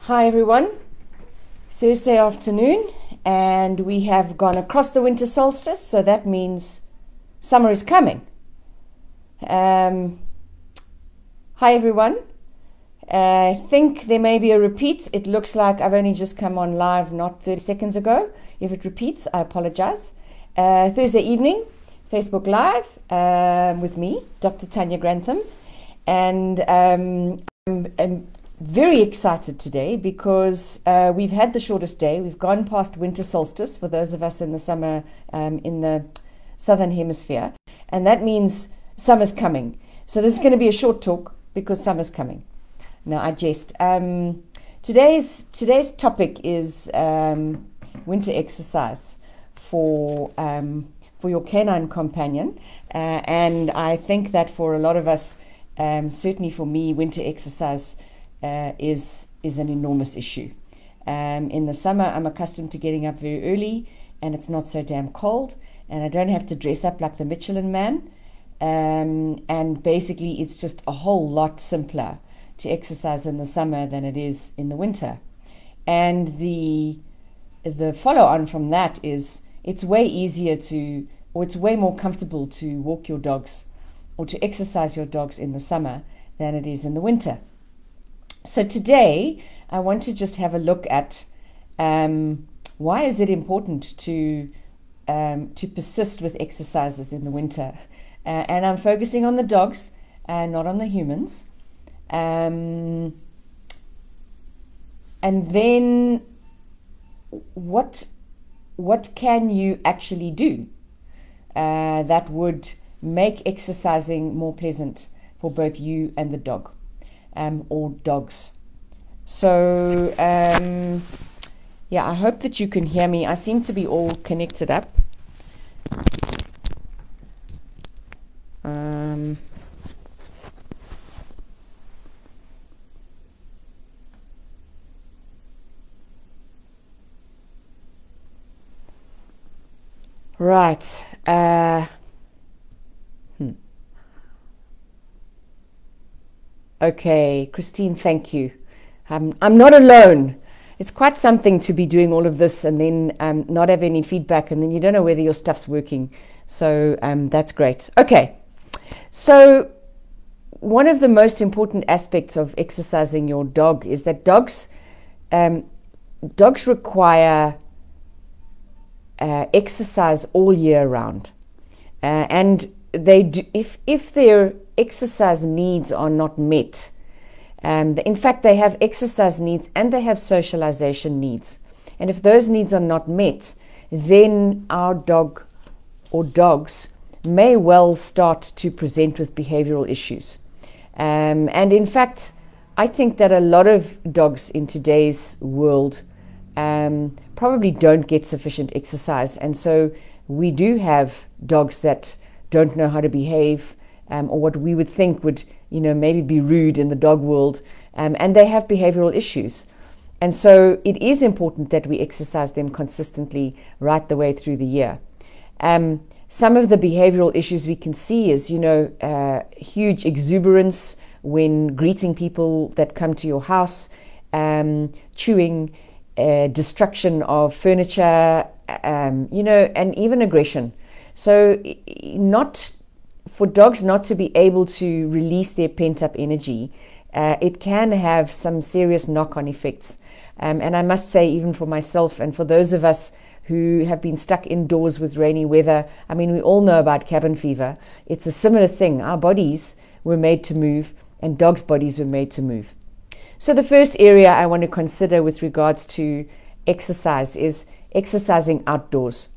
Hi everyone, Thursday afternoon, and we have gone across the winter solstice, so that means summer is coming. Hi everyone, I think there may be a repeat. It looks like I've only just come on live not 30 seconds ago. If it repeats, I apologize. Thursday evening, Facebook Live with me, Dr. Tanya Grantham, and I'm very excited today because we've had the shortest day. We've gone past winter solstice for those of us in the summer in the southern hemisphere, and that means summer's coming. So this is going to be a short talk because summer's coming. No, I jest. Today's topic is winter exercise for your canine companion, and I think that for a lot of us, certainly for me, winter exercise is an enormous issue. In the summer, I'm accustomed to getting up very early, and it's not so damn cold, and I don't have to dress up like the Michelin Man. And basically, it's just a whole lot simpler to exercise in the summer than it is in the winter. And the follow-on from that is it's way easier or it's way more comfortable to walk your dogs or to exercise your dogs in the summer than it is in the winter. So today, I want to just have a look at why is it important to persist with exercises in the winter. And I'm focusing on the dogs and not on the humans. And then what can you actually do that would make exercising more pleasant for both you and the dog? Or dogs. So yeah, I hope that you can hear me. I seem to be all connected up. Right. Okay, Christine, thank you. I'm not alone. It's quite something to be doing all of this and then not have any feedback, and then you don't know whether your stuff's working. So that's great. Okay, so one of the most important aspects of exercising your dog is that dogs require exercise all year round, and they do if their exercise needs are not met. In fact, they have exercise needs and they have socialization needs. And if those needs are not met, then our dog or dogs may well start to present with behavioral issues. And in fact, I think that a lot of dogs in today's world probably don't get sufficient exercise. And so we do have dogs that don't know how to behave, or what we would think would, maybe be rude in the dog world, and they have behavioral issues. And so it is important that we exercise them consistently right the way through the year. Some of the behavioral issues we can see is, huge exuberance when greeting people that come to your house, chewing, destruction of furniture, and even aggression. So for dogs not to be able to release their pent-up energy, it can have some serious knock-on effects. And I must say, even for myself and for those of us who have been stuck indoors with rainy weather, I mean, we all know about cabin fever. It's a similar thing. Our bodies were made to move, and dogs' bodies were made to move. So the first area I want to consider with regards to exercise is exercising outdoors.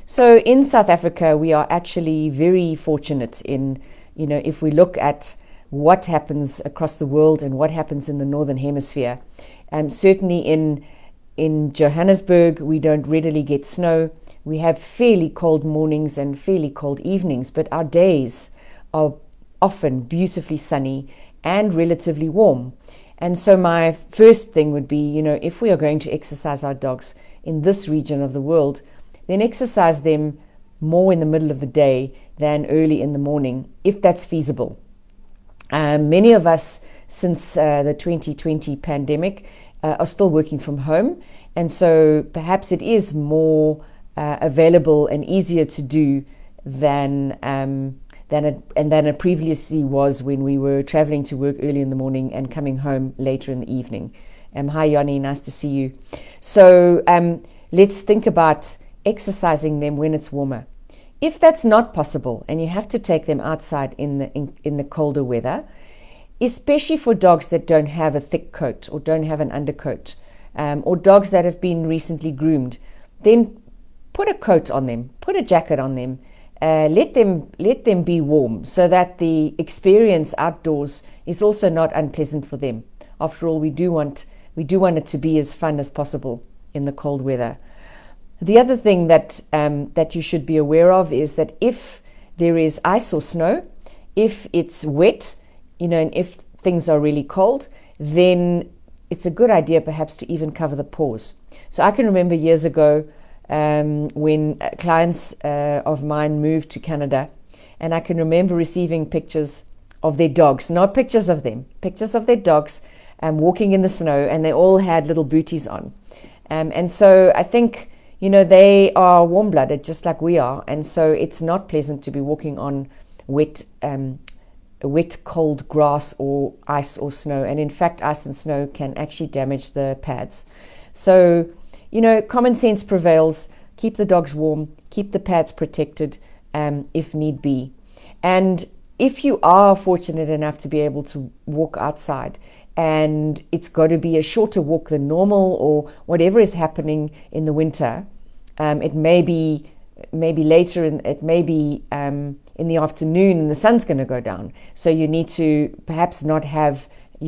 So in South Africa, we are actually very fortunate in, if we look at what happens across the world and what happens in the Northern Hemisphere. Certainly in Johannesburg, we don't readily get snow. We have fairly cold mornings and fairly cold evenings, but our days are often beautifully sunny and relatively warm. And so my first thing would be, if we are going to exercise our dogs in this region of the world, then exercise them more in the middle of the day than early in the morning, if that's feasible. Many of us, since the 2020 pandemic, are still working from home, and so perhaps it is more available and easier to do than it previously was when we were traveling to work early in the morning and coming home later in the evening. Hi, Yanni, nice to see you. So let's think about exercising them when it's warmer. If that's not possible and you have to take them outside in the colder weather, especially for dogs that don't have a thick coat or don't have an undercoat, or dogs that have been recently groomed, then put a coat on them, put a jacket on them, let them be warm, so that the experience outdoors is also not unpleasant for them. After all, we do want it to be as fun as possible in the cold weather. The other thing that you should be aware of is that if there is ice or snow, if it's wet, and if things are really cold, then it's a good idea perhaps to even cover the paws. So I can remember years ago when clients of mine moved to Canada, and I can remember receiving pictures of their dogs, not pictures of them, pictures of their dogs walking in the snow, and they all had little booties on. And so I think, they are warm-blooded just like we are, and so it's not pleasant to be walking on wet, cold grass or ice or snow. And in fact, ice and snow can actually damage the pads. So, common sense prevails. Keep the dogs warm, keep the pads protected if need be. And if you are fortunate enough to be able to walk outside, and it's got to be a shorter walk than normal, or whatever is happening in the winter, it may be later, it may be in the afternoon, and the sun's going to go down. So you need to perhaps you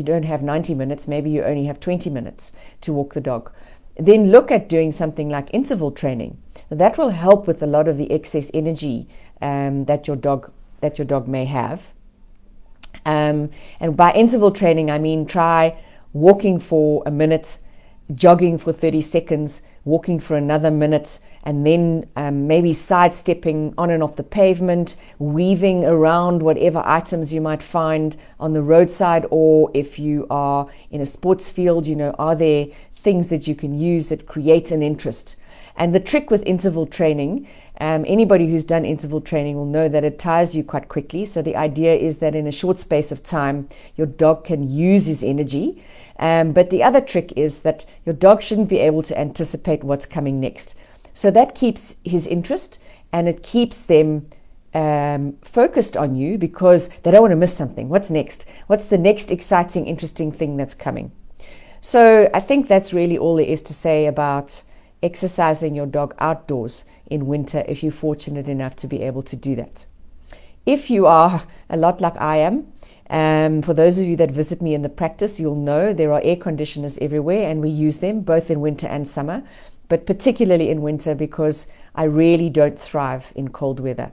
don't have 90 minutes, maybe you only have 20 minutes to walk the dog. Then look at doing something like interval training. That will help with a lot of the excess energy that your dog may have. And by interval training, I mean try walking for a minute, jogging for 30 seconds, walking for another minute, and then maybe sidestepping on and off the pavement, weaving around whatever items you might find on the roadside, or if you are in a sports field, are there things that you can use that create an interest. And the trick with interval training, anybody who's done interval training will know that it tires you quite quickly. So the idea is that in a short space of time, your dog can use his energy. But the other trick is that your dog shouldn't be able to anticipate what's coming next. So that keeps his interest, and it keeps them focused on you, because they don't want to miss something. What's next? What's the next exciting, interesting thing that's coming? So I think that's really all there is to say about exercising your dog outdoors in winter, if you're fortunate enough to be able to do that. If you are a lot like I am, for those of you that visit me in the practice, you'll know there are air conditioners everywhere, and we use them both in winter and summer, but particularly in winter, because I really don't thrive in cold weather.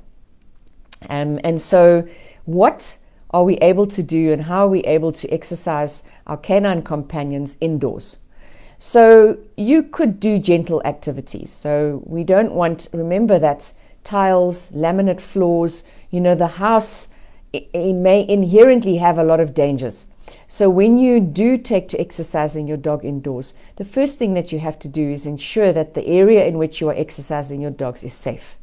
And so what are we able to do, and how are we able to exercise our canine companions indoors? So you could do gentle activities. So we don't remember that tiles, laminate floors, the house, it may inherently have a lot of dangers. So when you do take to exercising your dog indoors, the first thing that you have to do is ensure that the area in which you are exercising your dogs is safe.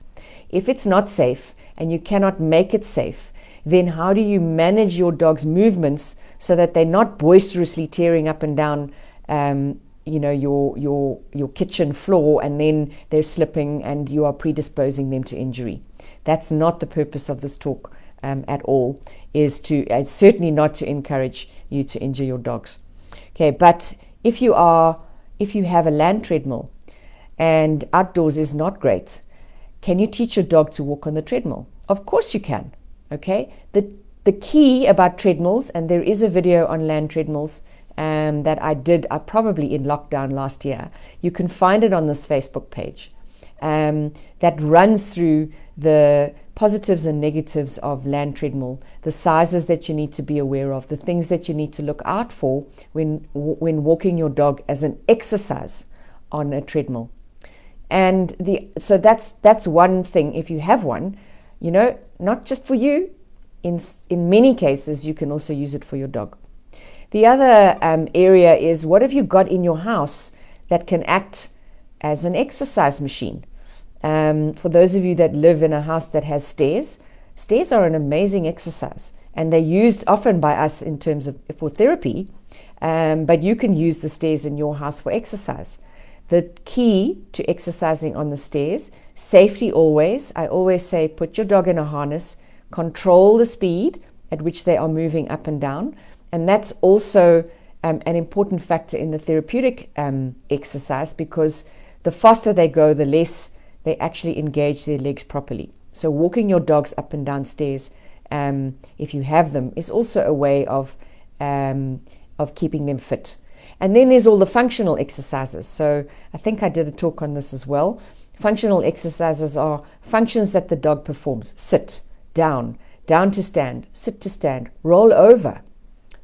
If it's not safe and you cannot make it safe, then how do you manage your dog's movements so that they're not boisterously tearing up and down your kitchen floor, and then they're slipping and you are predisposing them to injury? That's not the purpose of this talk at all, is certainly not to encourage you to injure your dogs. Okay, but if you have a land treadmill and outdoors is not great, can you teach your dog to walk on the treadmill? Of course you can. Okay, the key about treadmills, and there is a video on land treadmills that I did probably in lockdown last year. You can find it on this Facebook page that runs through the positives and negatives of land treadmill, the sizes that you need to be aware of, the things that you need to look out for when walking your dog as an exercise on a treadmill. And so that's one thing. If you have one, not just for you, in many cases you can also use it for your dog. The other area is, what have you got in your house that can act as an exercise machine? For those of you that live in a house that has stairs, stairs are an amazing exercise, and they're used often by us in terms of for therapy, but you can use the stairs in your house for exercise. The key to exercising on the stairs, safety always. I always say put your dog in a harness, control the speed at which they are moving up and down, and that's also an important factor in the therapeutic exercise, because the faster they go, the less they actually engage their legs properly. So walking your dogs up and down stairs, if you have them, is also a way of keeping them fit. And then there's all the functional exercises. So I think I did a talk on this as well. Functional exercises are functions that the dog performs. Sit, down, down to stand, sit to stand, roll over.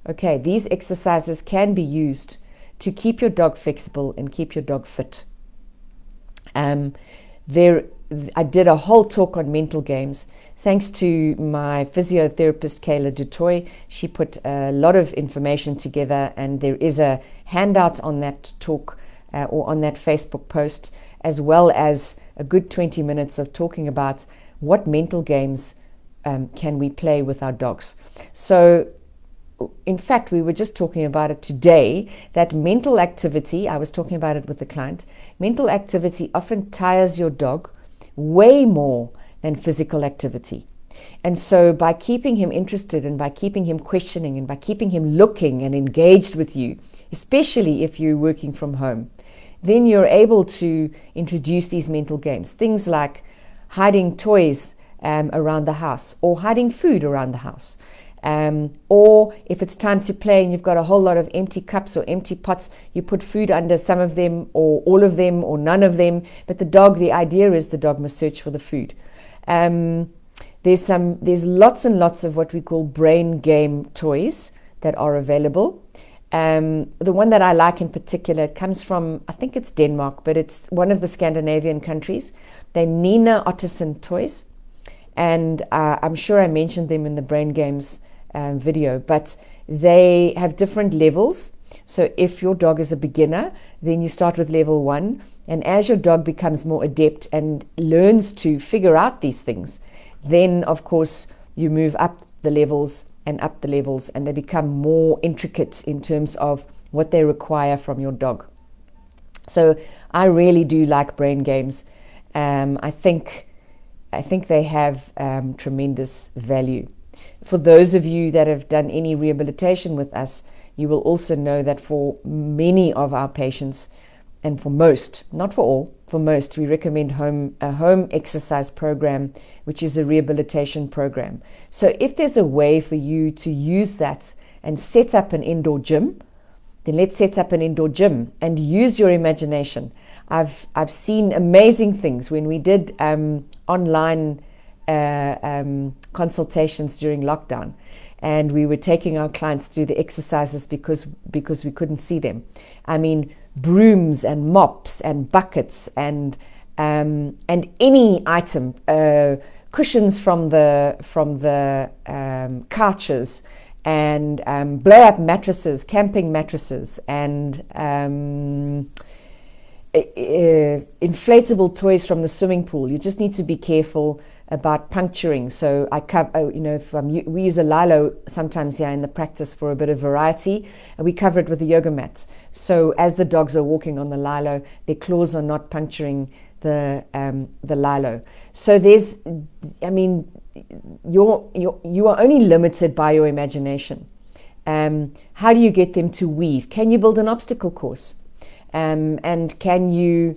Okay, these exercises can be used to keep your dog flexible and keep your dog fit. I did a whole talk on mental games. Thanks to my physiotherapist, Kayla Dutoy. She put a lot of information together, and there is a handout on that talk or on that Facebook post, as well as a good 20 minutes of talking about what mental games can we play with our dogs. So, in fact, we were just talking about it today, that mental activity, I was talking about it with the client, mental activity often tires your dog way more than physical activity. And so by keeping him interested, and by keeping him questioning, and by keeping him looking and engaged with you, especially if you're working from home, then you're able to introduce these mental games. Things like hiding toys around the house, or hiding food around the house. Or if it's time to play and you've got a whole lot of empty cups or empty pots, you put food under some of them, or all of them, or none of them. But the idea is the dog must search for the food. There's lots and lots of what we call brain game toys that are available. The one that I like in particular, it comes from, I think it's Denmark, but it's one of the Scandinavian countries. They're Nina Ottosson toys, and I'm sure I mentioned them in the brain games video, but they have different levels. So if your dog is a beginner, then you start with level 1, and as your dog becomes more adept and learns to figure out these things, then of course you move up the levels and up the levels, and they become more intricate in terms of what they require from your dog. So I really do like brain games. I think they have tremendous value. For those of you that have done any rehabilitation with us, you will also know that for many of our patients, and for most, not for all, for most, we recommend a home exercise program, which is a rehabilitation program. So if there's a way for you to use that and set up an indoor gym, then let's set up an indoor gym and use your imagination. I've seen amazing things when we did online consultations during lockdown, and we were taking our clients through the exercises because we couldn't see them. I mean, brooms and mops and buckets and any item, cushions from the couches, and blow up mattresses, camping mattresses, and inflatable toys from the swimming pool. You just need to be careful about puncturing. So we use a Lilo sometimes here in the practice for a bit of variety, and we cover it with a yoga mat. So as the dogs are walking on the Lilo, their claws are not puncturing the Lilo. So you are only limited by your imagination. How do you get them to weave? Can you build an obstacle course? And can you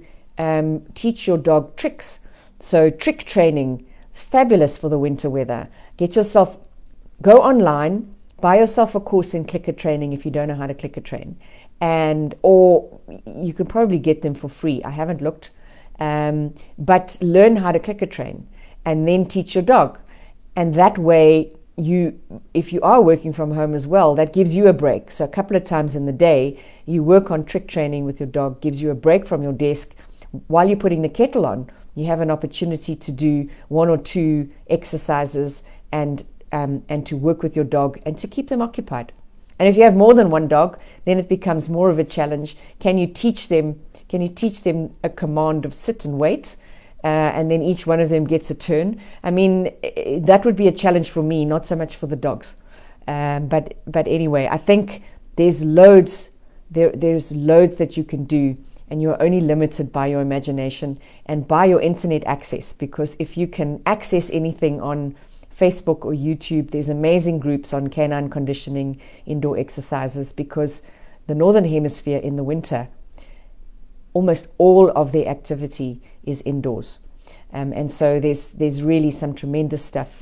teach your dog tricks? So trick training is fabulous for the winter weather. Go online, buy yourself a course in clicker training if you don't know how to clicker train, or you can probably get them for free. I haven't looked, but learn how to clicker train and then teach your dog. And that way, if you are working from home as well, that gives you a break. So a couple of times in the day, you work on trick training with your dog, gives you a break from your desk. While you're putting the kettle on, you have an opportunity to do 1 or 2 exercises and to work with your dog and to keep them occupied. And if you have more than one dog, then it becomes more of a challenge. Can you teach them a command of sit and wait, and then each one of them gets a turn? I mean, that would be a challenge for me, not so much for the dogs. But anyway, I think there's loads that you can do, and you're only limited by your imagination and by your internet access, because if you can access anything on Facebook or YouTube, there's amazing groups on canine conditioning, indoor exercises, because the Northern Hemisphere in the winter, almost all of their activity is indoors. And so there's really some tremendous stuff.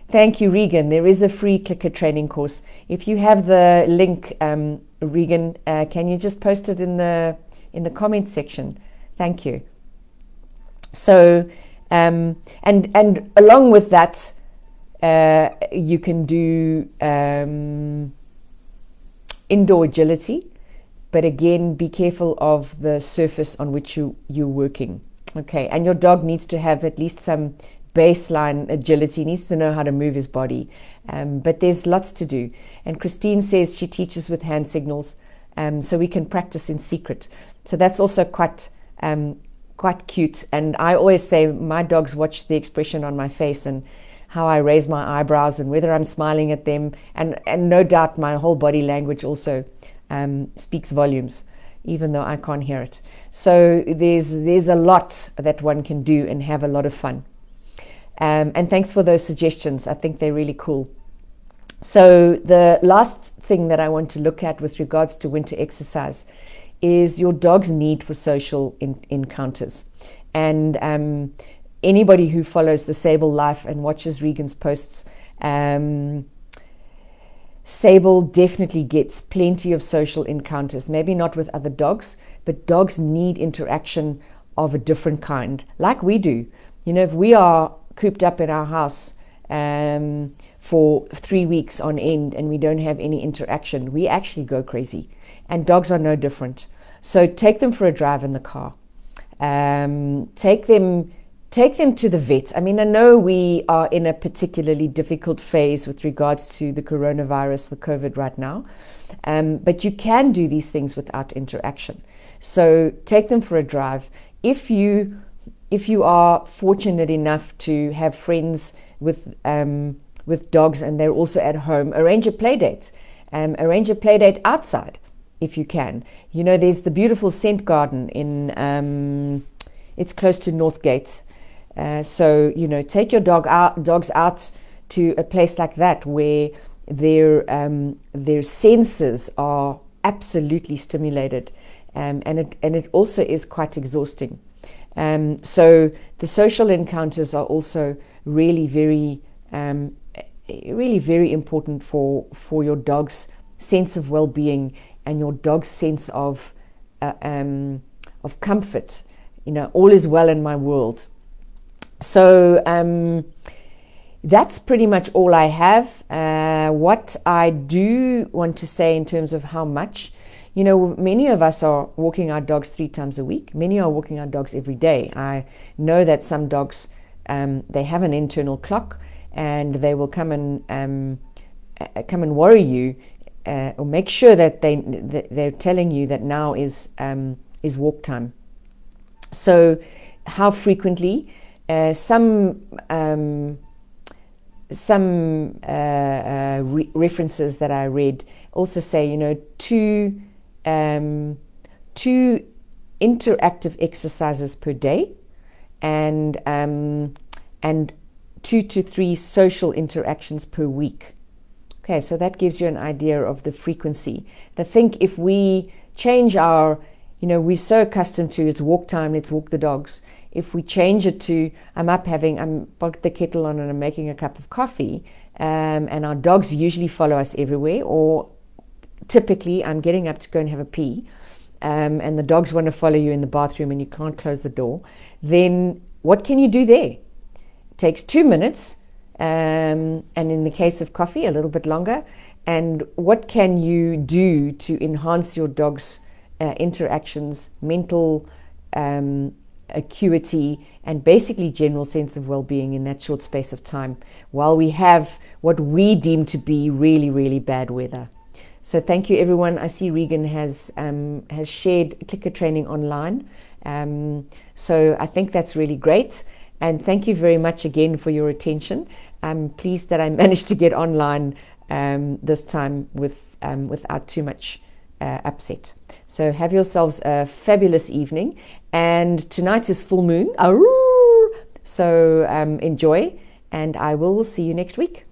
Thank you, Regan. There is a free clicker training course. If you have the link, Regan, can you just post it in the comments section? Thank you. So, and along with that, you can do indoor agility, but again, be careful of the surface on which you're working. Okay, and your dog needs to have at least some baseline agility, needs to know how to move his body, but there's lots to do. And Christine says she teaches with hand signals, so we can practice in secret. So that's also quite cute. And I always say my dogs watch the expression on my face and how I raise my eyebrows and whether I'm smiling at them, and no doubt my whole body language also speaks volumes, even though I can't hear it. So there's a lot that one can do and have a lot of fun. And thanks for those suggestions. I think they're really cool. So the last thing that I want to look at with regards to winter exercise is your dog's need for social encounters. And anybody who follows the Sable Life and watches Regan's posts, Sable definitely gets plenty of social encounters, maybe not with other dogs, but dogs need interaction of a different kind, like we do. You know, if we are cooped up in our house for 3 weeks on end and we don't have any interaction, we actually go crazy. And dogs are no different. So take them for a drive in the car. Take them to the vet. I mean, I know we are in a particularly difficult phase with regards to the coronavirus, the COVID right now, but you can do these things without interaction. So take them for a drive. If you are fortunate enough to have friends with dogs and they're also at home, arrange a play date. Arrange a play date outside if you can. You know, there's the beautiful scent garden in it's close to Northgate. So, you know, take your dogs out to a place like that where their senses are absolutely stimulated, and it also is quite exhausting. So the social encounters are also really very important for your dog's sense of well-being and your dog's sense of comfort. You know, all is well in my world. So that's pretty much all I have. What I do want to say in terms of how much, you know, many of us are walking our dogs 3 times a week. Many are walking our dogs every day. I know that some dogs, they have an internal clock and they will come and worry you or make sure that they're telling you that now is walk time. So how frequently? Some references that I read also say, you know, two interactive exercises per day, and 2 to 3 social interactions per week. Okay, so that gives you an idea of the frequency. I think if we change our, you know, we're so accustomed to it's walk time, let's walk the dogs. If we change it to I'm put the kettle on and I'm making a cup of coffee, and our dogs usually follow us everywhere, or typically I'm getting up to go and have a pee, and the dogs want to follow you in the bathroom and you can't close the door, then what can you do there? It takes 2 minutes, and in the case of coffee, a little bit longer. And what can you do to enhance your dog's interactions, mental acuity, and basically general sense of well-being in that short space of time while we have what we deem to be really, really bad weather? So thank you, everyone. I see Regan has shared Clicker Training online. So I think that's really great. And thank you very much again for your attention. I'm pleased that I managed to get online this time without too much upset. So have yourselves a fabulous evening. And tonight is full moon. So enjoy, and I will see you next week.